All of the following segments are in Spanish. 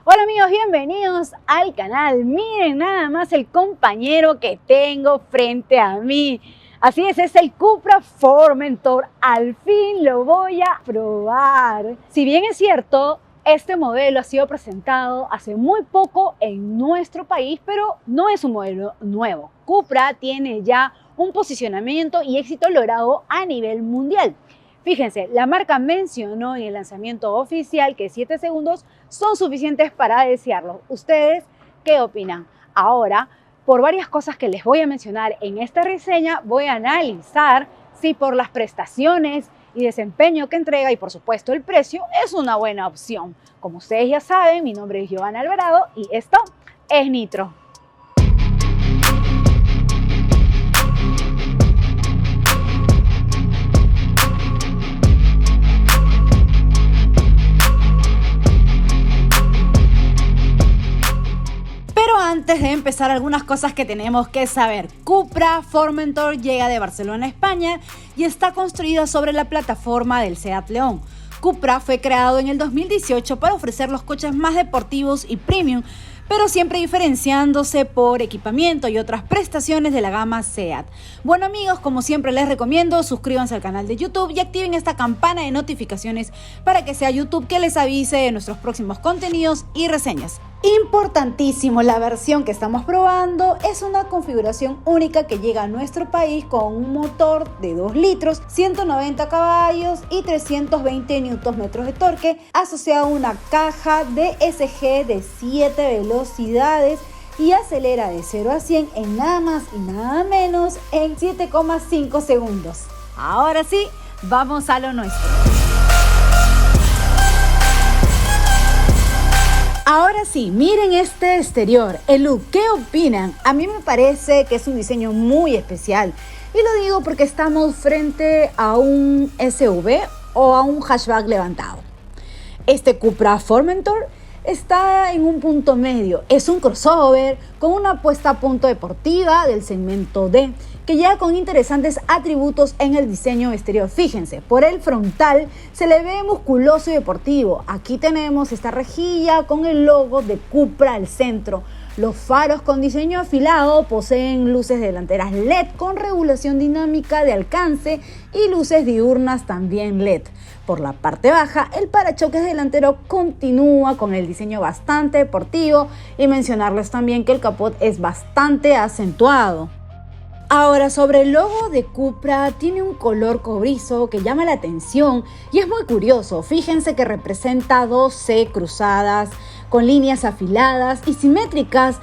Hola amigos, bienvenidos al canal. Miren nada más el compañero que tengo frente a mí. Así es el Cupra Formentor. Al fin lo voy a probar. Si bien es cierto, este modelo ha sido presentado hace muy poco en nuestro país, pero no es un modelo nuevo. Cupra tiene ya un posicionamiento y éxito logrado a nivel mundial. Fíjense, la marca mencionó en el lanzamiento oficial que 7 segundos son suficientes para desearlo. ¿Ustedes qué opinan? Ahora, por varias cosas que les voy a mencionar en esta reseña, voy a analizar si por las prestaciones y desempeño que entrega y por supuesto el precio es una buena opción. Como ustedes ya saben, mi nombre es Giovanna Alvarado y esto es Nitro. Antes de empezar, algunas cosas que tenemos que saber. Cupra Formentor llega de Barcelona, España y está construida sobre la plataforma del Seat León. Cupra fue creado en el 2018 para ofrecer los coches más deportivos y premium, pero siempre diferenciándose por equipamiento y otras prestaciones de la gama Seat. Bueno amigos, como siempre les recomiendo, suscríbanse al canal de YouTube y activen esta campana de notificaciones para que sea YouTube que les avise de nuestros próximos contenidos y reseñas. Importantísimo, la versión que estamos probando es una configuración única que llega a nuestro país con un motor de 2 litros, 190 caballos y 320 Nm de torque, asociado a una caja DSG de 7 velocidades y acelera de 0 a 100 en nada más y nada menos en 7,5 segundos. Ahora sí, vamos a lo nuestro. Ahora sí, miren este exterior, el look, ¿qué opinan? A mí me parece que es un diseño muy especial y lo digo porque estamos frente a un SUV o a un hatchback levantado. Este Cupra Formentor está en un punto medio, es un crossover con una puesta a punto deportiva del segmento D, que llega con interesantes atributos en el diseño exterior. Fíjense, por el frontal se le ve musculoso y deportivo. Aquí tenemos esta rejilla con el logo de Cupra al centro. Los faros con diseño afilado poseen luces delanteras LED con regulación dinámica de alcance y luces diurnas también LED. Por la parte baja, el parachoques delantero continúa con el diseño bastante deportivo y mencionarles también que el capot es bastante acentuado. Ahora, sobre el logo de Cupra, tiene un color cobrizo que llama la atención y es muy curioso. Fíjense que representa 2 C cruzadas con líneas afiladas y simétricas,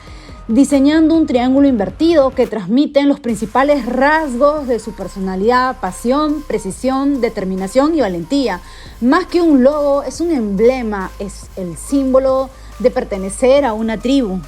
diseñando un triángulo invertido que transmiten los principales rasgos de su personalidad: pasión, precisión, determinación y valentía. Más que un logo, es un emblema, es el símbolo de pertenecer a una tribu.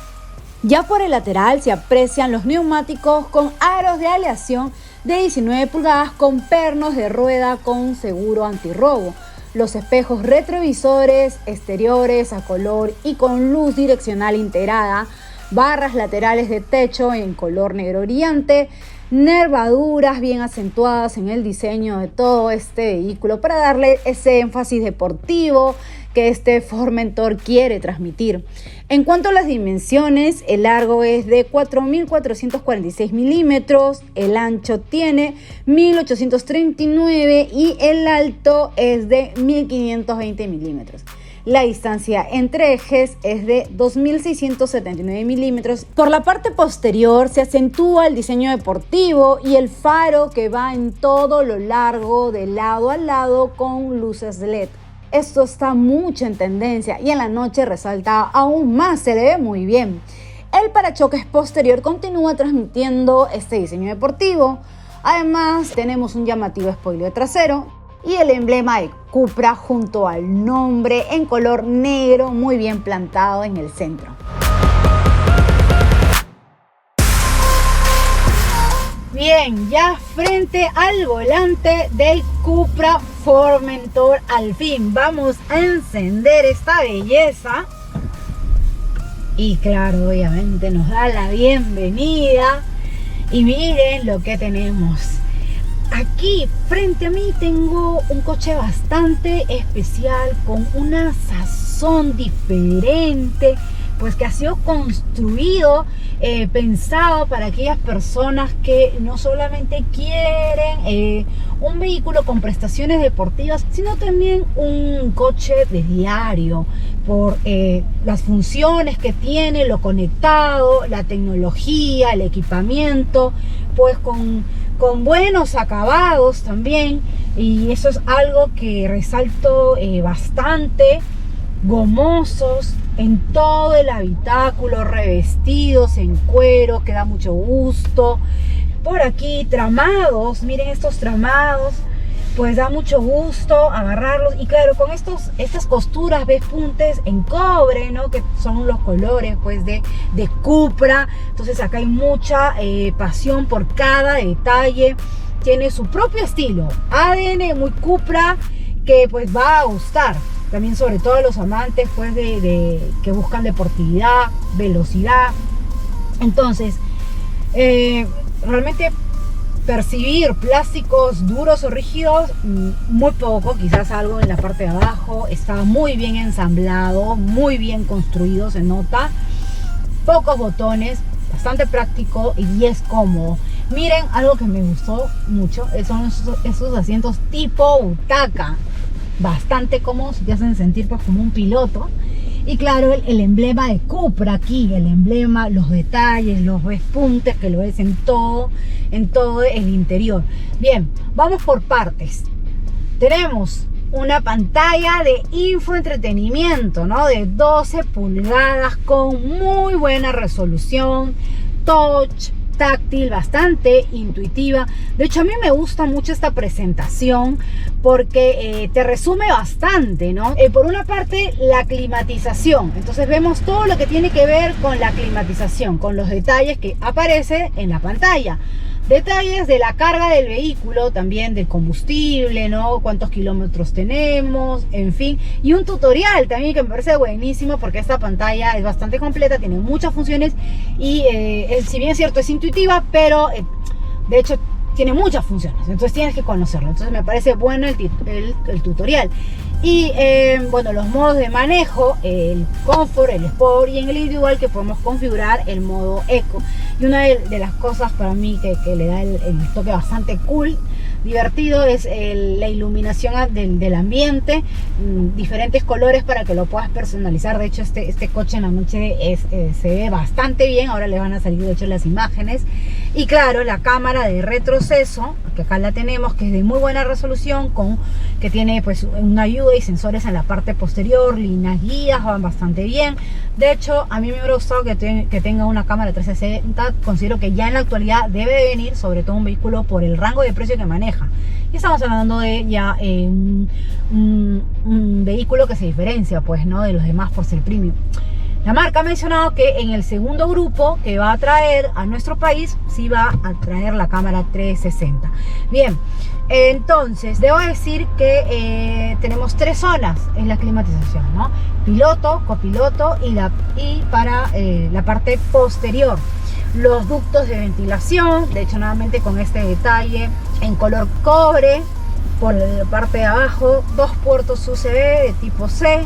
Ya por el lateral se aprecian los neumáticos con aros de aleación de 19 pulgadas con pernos de rueda con seguro antirrobo. Los espejos retrovisores exteriores a color y con luz direccional integrada, barras laterales de techo en color negro brillante, nervaduras bien acentuadas en el diseño de todo este vehículo para darle ese énfasis deportivo que este Formentor quiere transmitir. En cuanto a las dimensiones, el largo es de 4.446 milímetros, el ancho tiene 1.839 y el alto es de 1.520 milímetros. La distancia entre ejes es de 2.679 milímetros. Por la parte posterior se acentúa el diseño deportivo y el faro que va en todo lo largo de lado a lado con luces LED. Esto está mucho en tendencia y en la noche resalta aún más, se le ve muy bien. El parachoques posterior continúa transmitiendo este diseño deportivo. Además, tenemos un llamativo spoiler trasero y el emblema de Cupra junto al nombre en color negro muy bien plantado en el centro. Bien, ya frente al volante del Cupra Formentor, al fin vamos a encender esta belleza. Y claro, obviamente nos da la bienvenida. Y miren lo que tenemos. Aquí frente a mí tengo un coche bastante especial con una sazón corazón diferente, pues que ha sido construido, pensado para aquellas personas que no solamente quieren un vehículo con prestaciones deportivas, sino también un coche de diario, por las funciones que tiene, lo conectado, la tecnología, el equipamiento, pues con buenos acabados también, y eso es algo que resalto bastante. Gomosos en todo el habitáculo, revestidos en cuero, que da mucho gusto. Por aquí tramados, miren estos tramados, pues da mucho gusto agarrarlos. Y claro, con estas costuras, ves, puntes en cobre, ¿no? Que son los colores, pues, de Cupra. Entonces acá hay mucha pasión por cada detalle. Tiene su propio estilo, ADN muy Cupra, que pues va a gustar. También sobre todo a los amantes, pues, que buscan deportividad, velocidad. Entonces, realmente percibir plásticos duros o rígidos, muy poco, quizás algo en la parte de abajo. Está muy bien ensamblado, muy bien construido, se nota. Pocos botones, bastante práctico y es cómodo. Miren, algo que me gustó mucho son esos asientos tipo butaca, bastante cómodos, te hacen sentir pues como un piloto. Y claro, el emblema de Cupra aquí, el emblema, los detalles, los respuntes que lo ves en todo el interior. Bien, vamos por partes. Tenemos una pantalla de infoentretenimiento, ¿no? De 12 pulgadas con muy buena resolución, touch, táctil, bastante intuitiva. De hecho, a mí me gusta mucho esta presentación porque te resume bastante, ¿no? Por una parte, la climatización. Entonces vemos todo lo que tiene que ver con la climatización, con los detalles que aparece en la pantalla. Detalles de la carga del vehículo, también del combustible, ¿no? Cuántos kilómetros tenemos, en fin. Y un tutorial también que me parece buenísimo porque esta pantalla es bastante completa, tiene muchas funciones y si bien es cierto es intuitiva, pero de hecho tiene muchas funciones, entonces tienes que conocerlo. Entonces me parece bueno el tutorial. Y bueno, los modos de manejo, el Comfort, el Sport y en el individual que podemos configurar el modo Eco. Y una de las cosas para mí que le da el toque bastante cool, divertido, es la iluminación del ambiente, diferentes colores para que lo puedas personalizar. De hecho, este coche en la noche se ve bastante bien. Ahora le van a salir de hecho las imágenes. Y claro, la cámara de retroceso, que acá la tenemos, que es de muy buena resolución, que tiene pues una ayuda y sensores en la parte posterior, líneas guías, van bastante bien. De hecho, a mí me hubiera gustado que tenga una cámara 360. Considero que ya en la actualidad debe de venir, sobre todo un vehículo por el rango de precio que maneja. Y estamos hablando de ya un vehículo que se diferencia, pues, ¿no?, de los demás por ser premium. La marca ha mencionado que en el segundo grupo que va a traer a nuestro país, sí va a traer la cámara 360. Bien, entonces debo decir que tenemos 3 zonas en la climatización, ¿no? Piloto, copiloto y para la parte posterior. Los ductos de ventilación, de hecho nuevamente con este detalle en color cobre por la parte de abajo, 2 puertos USB de tipo C,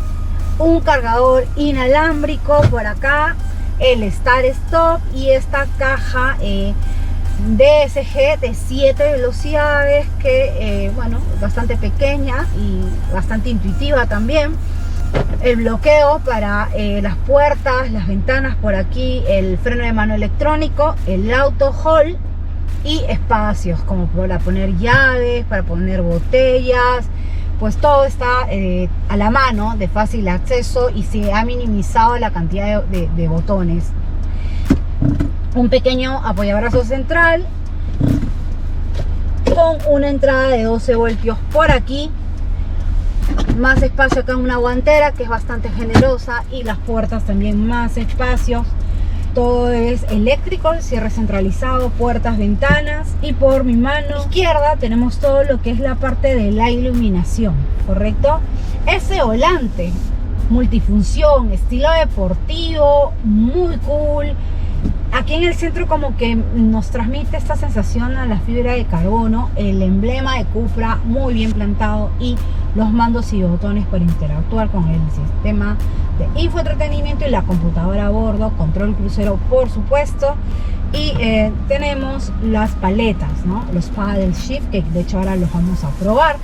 un cargador inalámbrico por acá, el Start Stop y esta caja DSG de 7 velocidades que bueno, bastante pequeña y bastante intuitiva también. El bloqueo para las puertas, las ventanas por aquí, el freno de mano electrónico, el auto hold y espacios como para poner llaves, para poner botellas. Pues todo está a la mano, de fácil acceso, y se ha minimizado la cantidad de botones. Un pequeño apoyabrazo central con una entrada de 12 voltios por aquí. Más espacio acá en una guantera que es bastante generosa, y las puertas también más espacios. Todo es eléctrico, cierre centralizado, puertas, ventanas. Y por mi mano izquierda tenemos todo lo que es la parte de la iluminación, ¿correcto? Ese volante multifunción, estilo deportivo, muy cool. Aquí en el centro como que nos transmite esta sensación a la fibra de carbono, el emblema de Cupra muy bien plantado y los mandos y botones para interactuar con el sistema de infoentretenimiento y la computadora a bordo, control crucero por supuesto, y tenemos las paletas, ¿no? Los paddle shift, que de hecho ahora los vamos a probar.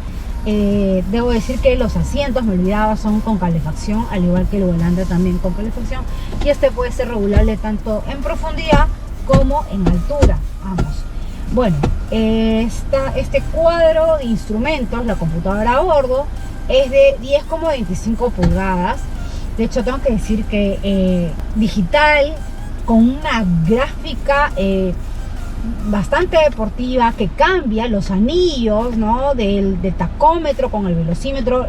Debo decir que los asientos, me olvidaba, son con calefacción, al igual que el volante también con calefacción, y este puede ser regulable tanto en profundidad como en altura, ambos. Bueno, este cuadro de instrumentos, la computadora a bordo, es de 10,25 pulgadas. De hecho, tengo que decir que digital, con una gráfica bastante deportiva, que cambia los anillos, ¿no? del tacómetro con el velocímetro.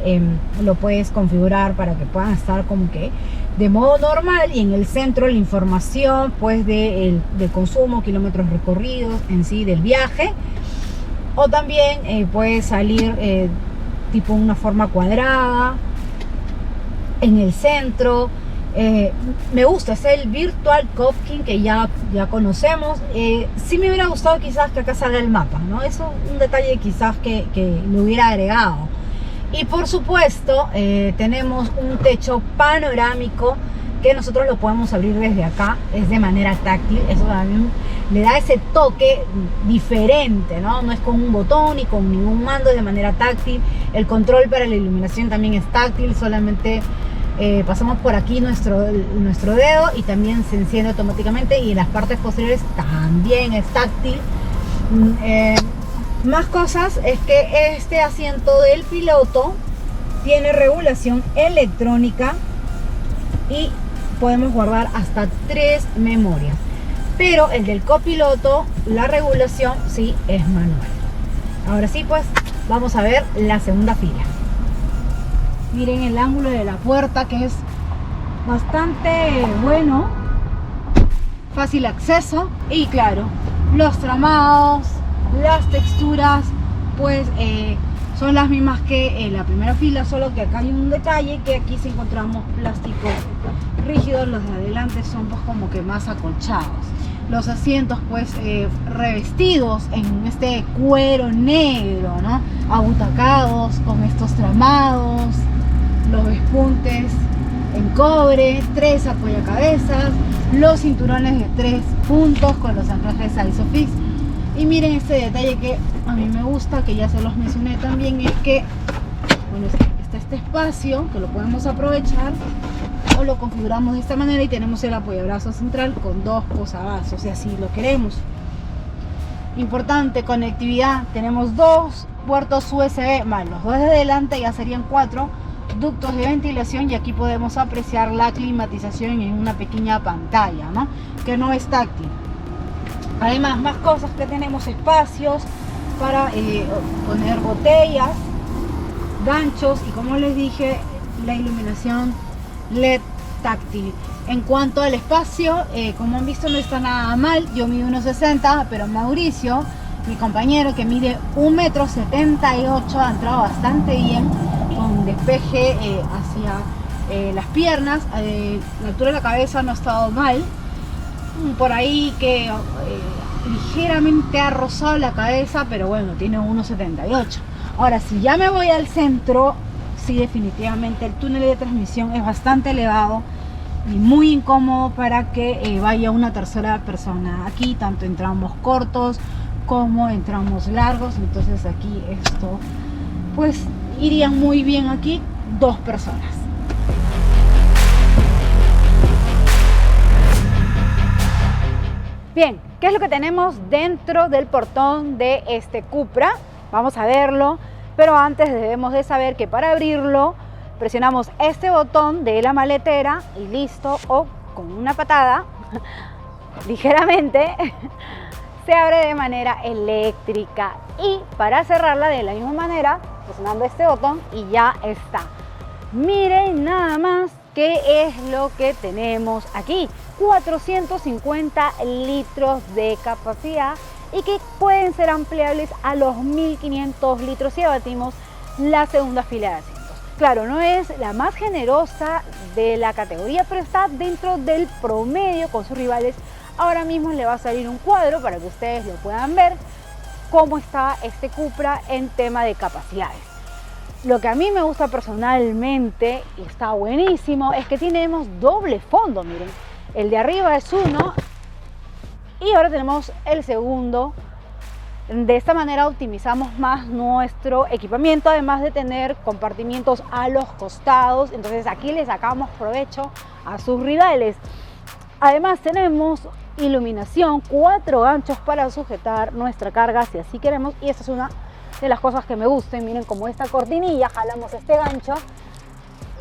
Lo puedes configurar para que puedan estar como que de modo normal, y en el centro la información pues del consumo, kilómetros recorridos en sí del viaje, o también puede salir tipo una forma cuadrada en el centro. Me gusta, es el Virtual Cockpit que ya conocemos. Sí me hubiera gustado quizás que acá salga el mapa, ¿no? Eso es un detalle quizás que le hubiera agregado. Y por supuesto tenemos un techo panorámico que nosotros lo podemos abrir desde acá, es de manera táctil. Eso también le da ese toque diferente, ¿no? No es con un botón ni con ningún mando, es de manera táctil. El control para la iluminación también es táctil, solamente pasamos por aquí nuestro dedo y también se enciende automáticamente, y en las partes posteriores también es táctil. Más cosas es que este asiento del piloto tiene regulación electrónica y podemos guardar hasta 3 memorias, pero el del copiloto, la regulación sí es manual. Ahora sí, pues vamos a ver la segunda fila. Miren el ángulo de la puerta, que es bastante bueno, fácil acceso, y claro, los tramados, las texturas pues son las mismas que en la primera fila, solo que acá hay un detalle, que aquí sí encontramos plástico rígido, los de adelante son pues como que más acolchados. Los asientos pues revestidos en este cuero negro, ¿no? Abutacados con estos tramados, los despuntes en cobre, 3 apoyacabezas, los cinturones de 3 puntos con los anclajes ISOFIX. Y miren este detalle que a mí me gusta, que ya se los mencioné también, es que bueno, está este espacio que lo podemos aprovechar, o lo configuramos de esta manera y tenemos el apoyabrazo central con 2 posavasos, si así lo queremos. Importante, conectividad, tenemos 2 puertos USB más los 2 de adelante, ya serían 4 ductos de ventilación, y aquí podemos apreciar la climatización en una pequeña pantalla, ¿no? Que no es táctil. Además, más cosas que tenemos: espacios para poner botellas, ganchos, y como les dije, la iluminación LED táctil. En cuanto al espacio, como han visto, no está nada mal. Yo mido 1,60 m, pero Mauricio, mi compañero, que mide 1,78 m, ha entrado bastante bien, con despeje hacia las piernas. La altura de la cabeza no ha estado mal, por ahí que ligeramente ha rozado la cabeza, pero bueno, tiene 1,78 m. Ahora, si ya me voy al centro, sí, definitivamente el túnel de transmisión es bastante elevado y muy incómodo para que vaya una tercera persona. Aquí tanto en tramos cortos como en tramos largos, entonces aquí esto pues iría muy bien aquí 2 personas. Bien, ¿qué es lo que tenemos dentro del portón de este Cupra? Vamos a verlo, pero antes debemos de saber que para abrirlo presionamos este botón de la maletera y listo, o con una patada ligeramente se abre de manera eléctrica, y para cerrarla de la misma manera presionando este botón y ya está. Miren nada más qué es lo que tenemos aquí: 450 litros de capacidad, y que pueden ser ampliables a los 1500 litros si abatimos la segunda fila de asientos. Claro, no es la más generosa de la categoría, pero está dentro del promedio con sus rivales. Ahora mismo le va a salir un cuadro para que ustedes lo puedan ver cómo está este Cupra en tema de capacidades. Lo que a mí me gusta personalmente y está buenísimo es que tenemos doble fondo, miren. El de arriba es uno y ahora tenemos el segundo. De esta manera optimizamos más nuestro equipamiento, además de tener compartimientos a los costados. Entonces aquí le sacamos provecho a sus rivales. Además tenemos iluminación, 4 ganchos para sujetar nuestra carga si así queremos, y esta es una de las cosas que me gustan. Miren, como esta cortinilla, jalamos este gancho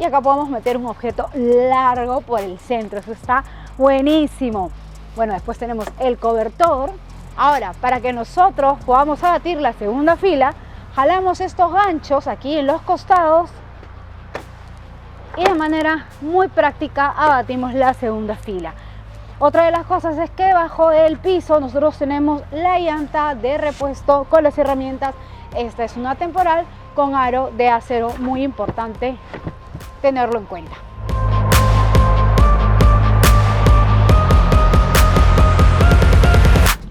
y acá podemos meter un objeto largo por el centro. Eso está buenísimo. Bueno, después tenemos el cobertor. Ahora, para que nosotros podamos abatir la segunda fila, jalamos estos ganchos aquí en los costados y de manera muy práctica abatimos la segunda fila. Otra de las cosas es que bajo el piso nosotros tenemos la llanta de repuesto con las herramientas. Esta es una temporal con aro de acero, muy importante tenerlo en cuenta.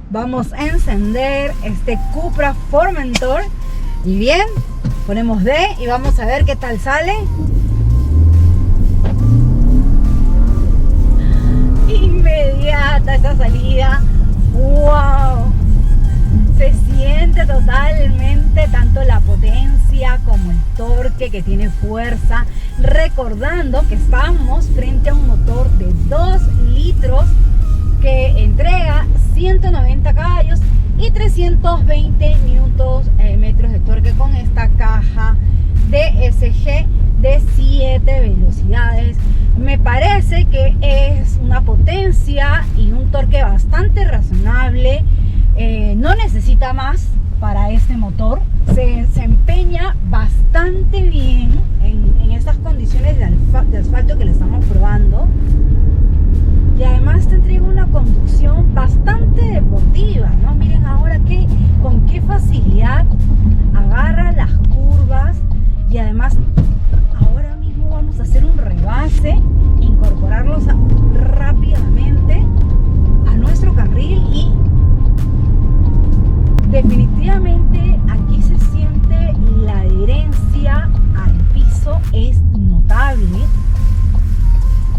Vamos a encender este Cupra Formentor y bien, ponemos D y vamos a ver qué tal sale. Inmediata esta salida, wow, se siente totalmente tanto la potencia como el torque, que tiene fuerza, recordando que estamos frente a un motor de 2 litros que entrega 190 caballos y 320 newtons metros de torque con esta caja DSG de 7 velocidades. Me parece que es una potencia y un torque bastante razonable. No necesita más para este motor. Se empeña bastante bien en estas condiciones de asfalto que le estamos probando. Y además te entrega una conducción bastante deportiva, ¿no? Miren ahora con qué facilidad agarra las curvas, y además ahora mismo vamos a hacer un rebase, incorporarlos rápidamente a nuestro carril y definitivamente aquí se siente la adherencia al piso, es notable.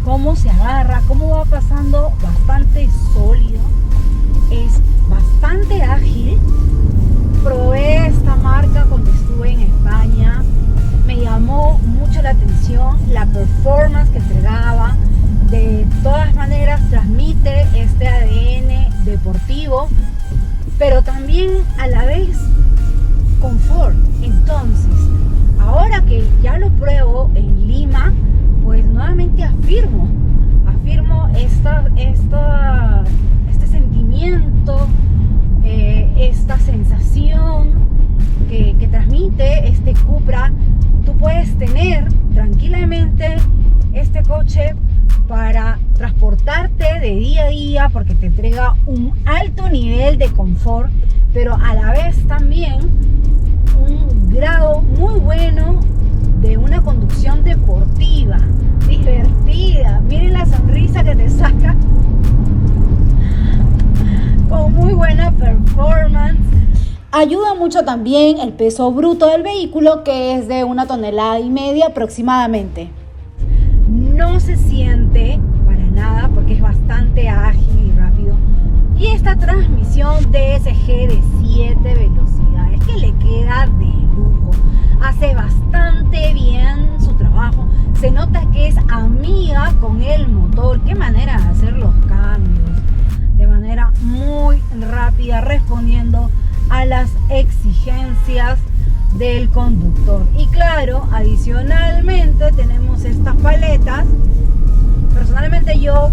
Cómo se agarra, cómo va pasando, bastante sólido, es bastante ágil. Probé esta marca cuando estuve en España, me llamó mucho la atención la performance que entregaba. De todas maneras transmite este ADN deportivo, pero también a la vez confort. Entonces, ahora que ya lo pruebo en Lima, pues nuevamente afirmo este sentimiento, esta sensación que transmite este Cupra. Tú puedes tener tranquilamente este coche para transportarte de día a día porque te entrega un alto nivel de confort, pero a la vez también un grado muy bueno de una conducción deportiva, divertida. Miren la sonrisa que te saca, con muy buena performance. Ayuda mucho también el peso bruto del vehículo, que es de 1,5 toneladas aproximadamente. No se siente para nada porque es bastante ágil y rápido. Y esta transmisión DSG de 7 velocidades que le queda de lujo. Hace bastante bien su trabajo. Se nota que es amiga con el motor. Qué manera de hacer los cambios. De manera muy rápida, respondiendo a las exigencias del conductor. Y claro, adicionalmente tenemos estas paletas. Personalmente yo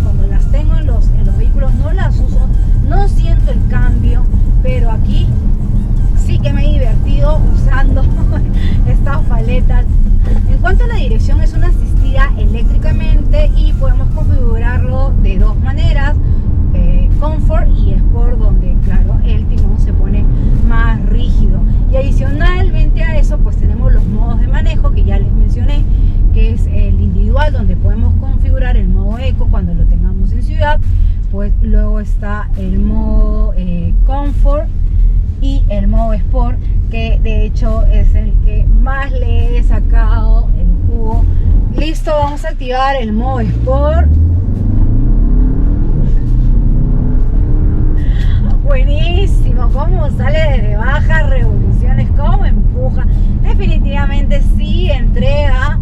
cuando las tengo en los vehículos no las uso, no siento el cambio, pero aquí sí que me he divertido usando estas paletas. En cuanto a la dirección, es una asistida eléctricamente y podemos configurarlo de dos maneras, Comfort y Sport, donde claro el timón se pone más rígido. Y adicionalmente a eso pues tenemos los modos de manejo que ya les mencioné, que es el individual, donde podemos configurar el modo eco cuando lo tengamos en ciudad. Pues luego está el modo Comfort y el modo Sport, que de hecho es el que más le he sacado el jugo. Listo, vamos a activar el modo Sport. Buenísimo, cómo sale desde bajas revoluciones, cómo empuja. Definitivamente sí entrega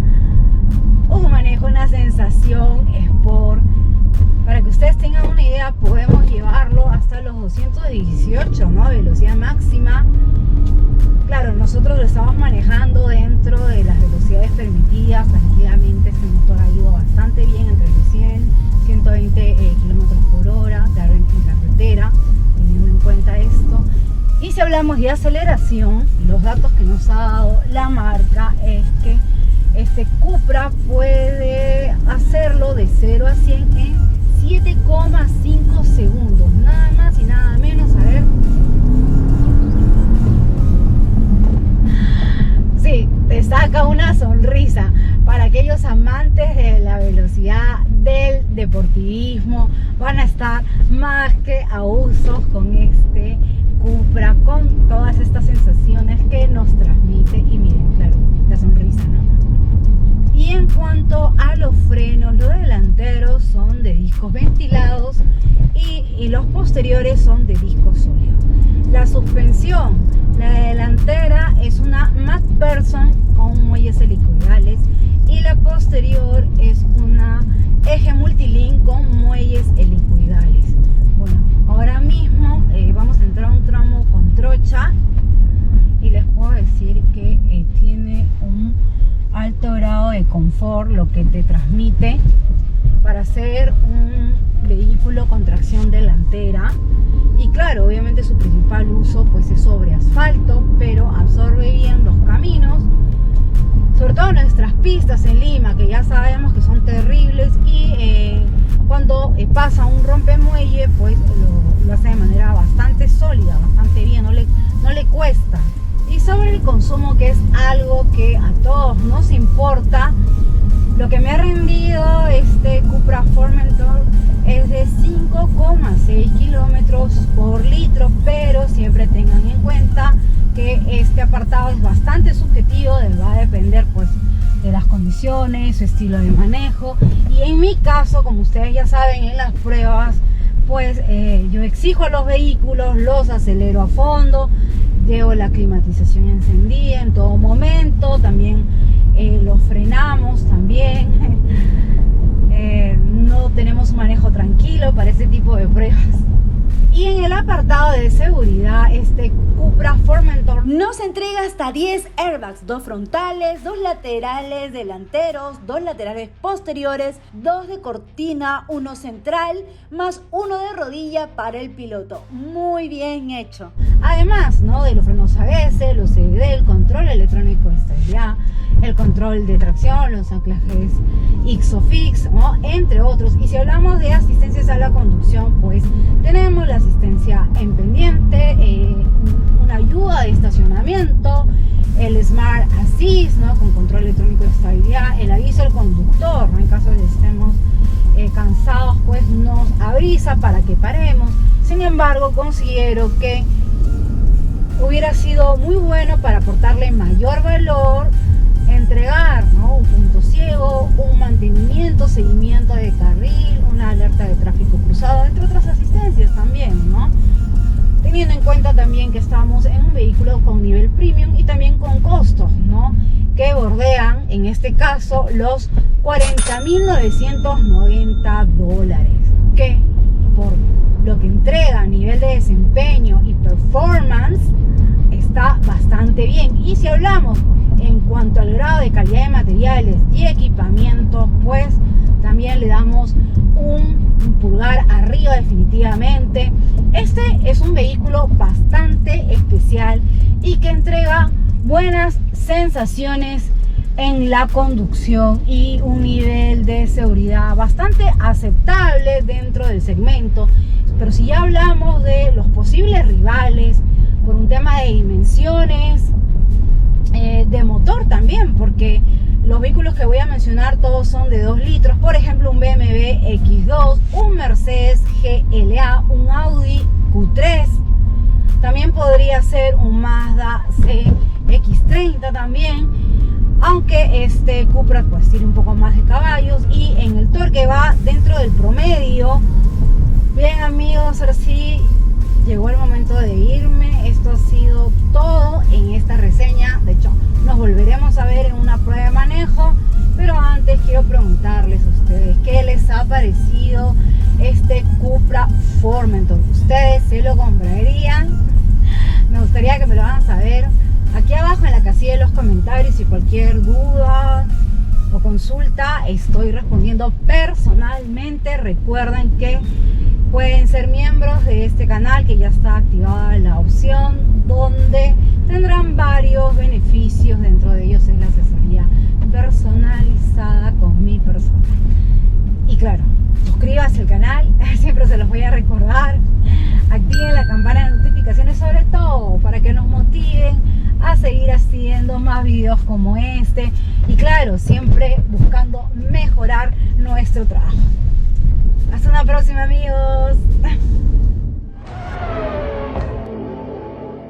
un manejo, una sensación Sport. Para que ustedes tengan una idea, podemos llevarlo hasta los 218, ¿no? Velocidad máxima. Claro, nosotros lo estamos manejando dentro de las velocidades permitidas. Tranquilamente este motor ha ido bastante bien entre los 100, 120 kilómetros por hora en carretera, teniendo en cuenta esto. Y si hablamos de aceleración, los datos que nos ha dado la marca es que este Cupra puede hacerlo de 0 a 100 en 7,5 segundos, nada más y nada menos. A ver, sí, te saca una sonrisa. Para aquellos amantes de la velocidad, del deportivismo, van a estar más que a usos con este Cupra, con todas estas sensaciones que nos transmite. Y miren, claro, la sonrisa, ¿no? Y en cuanto a los frenos, los delanteros son de discos ventilados y los posteriores son de discos sólidos. La suspensión, la delantera es una MacPherson con muelles helicoidales y la posterior es una eje multilink con muelles helicoidales. Bueno, ahora mismo vamos a entrar a un tramo con trocha y les puedo decir que tiene un alto grado de confort, lo que te transmite para ser un vehículo con tracción delantera. Y claro, obviamente su principal uso pues es sobre asfalto, pero absorbe bien los caminos, sobre todo nuestras pistas en Lima, que ya sabemos que son terribles, y cuando pasa un rompemuelle pues lo hace de manera bastante sólida, bastante bien, no le cuesta. Y sobre el consumo, que es algo que a todos nos importa, lo que me ha rendido este Cupra Formentor es de 5,6 kilómetros por litro, pero siempre tengan en cuenta que este apartado es bastante subjetivo, va a depender pues de las condiciones, su estilo de manejo. Y en mi caso, como ustedes ya saben, en las pruebas pues yo exijo a los vehículos, los acelero a fondo, llevo la climatización encendida en todo momento, también los frenamos también. No tenemos un manejo tranquilo para este tipo de pruebas. Y en el apartado de seguridad, este Cupra Formentor nos entrega hasta 10 airbags, 2 frontales, 2 laterales delanteros, 2 laterales posteriores, 2 de cortina, 1 central, más 1 de rodilla para el piloto. Muy bien hecho. Además, ¿no?, de los frenos ABS, los CVT, el control electrónico de estabilidad, el control de tracción, los anclajes ISOFIX, ¿no?, entre otros. Y si hablamos de asistencias a la conducción, pues tenemos la asistencia en pendiente, una ayuda de estacionamiento, el Smart Assist, ¿no?, con control electrónico de estabilidad, el aviso al conductor, ¿no?, en caso de que estemos cansados, pues nos avisa para que paremos. Sin embargo, considero que hubiera sido muy bueno para aportarle mayor valor, entregar, ¿no?, un punto ciego, un mantenimiento, seguimiento de carril, una alerta de tráfico cruzado, entre otras asistencias también, ¿no? Teniendo en cuenta también que estamos en un vehículo con nivel premium y también con costos, ¿no?, que bordean, en este caso, los $40.990, que por lo que entrega a nivel de desempeño y performance está bastante bien. Y si hablamos en cuanto al grado de calidad de materiales y equipamientos, pues también le damos un pulgar arriba definitivamente. Este es un vehículo bastante especial y que entrega buenas sensaciones en la conducción y un nivel de seguridad bastante aceptable dentro del segmento. Pero si ya hablamos de los posibles rivales por un tema de dimensiones, de motor también, porque los vehículos que voy a mencionar todos son de 2 litros, por ejemplo un BMW X2, un Mercedes GLA, un Audi Q3, También podría ser un Mazda CX-30 también, aunque este Cupra pues tiene un poco más de caballos y en el torque va dentro del promedio. Bien amigos, ahora sí llegó el momento de irme. Esto ha sido todo en esta reseña. De hecho, nos volveremos a ver en una prueba de manejo, pero antes quiero preguntarles a ustedes qué les ha parecido este Cupra Formentor. ¿Ustedes se lo comprarían? Me gustaría que me lo hagan saber aquí abajo en la casilla de los comentarios. Y cualquier duda o consulta estoy respondiendo personalmente. Recuerden que pueden ser miembros de este canal, que ya está activada la opción donde tendrán varios beneficios. Dentro de ellos es la asesoría personalizada con mi persona. Y claro, suscríbanse al canal, siempre se los voy a recordar. Activen la campana de notificaciones, sobre todo para que nos motiven a seguir haciendo más videos como este. Y claro, siempre buscando mejorar nuestro trabajo. Hasta una próxima amigos.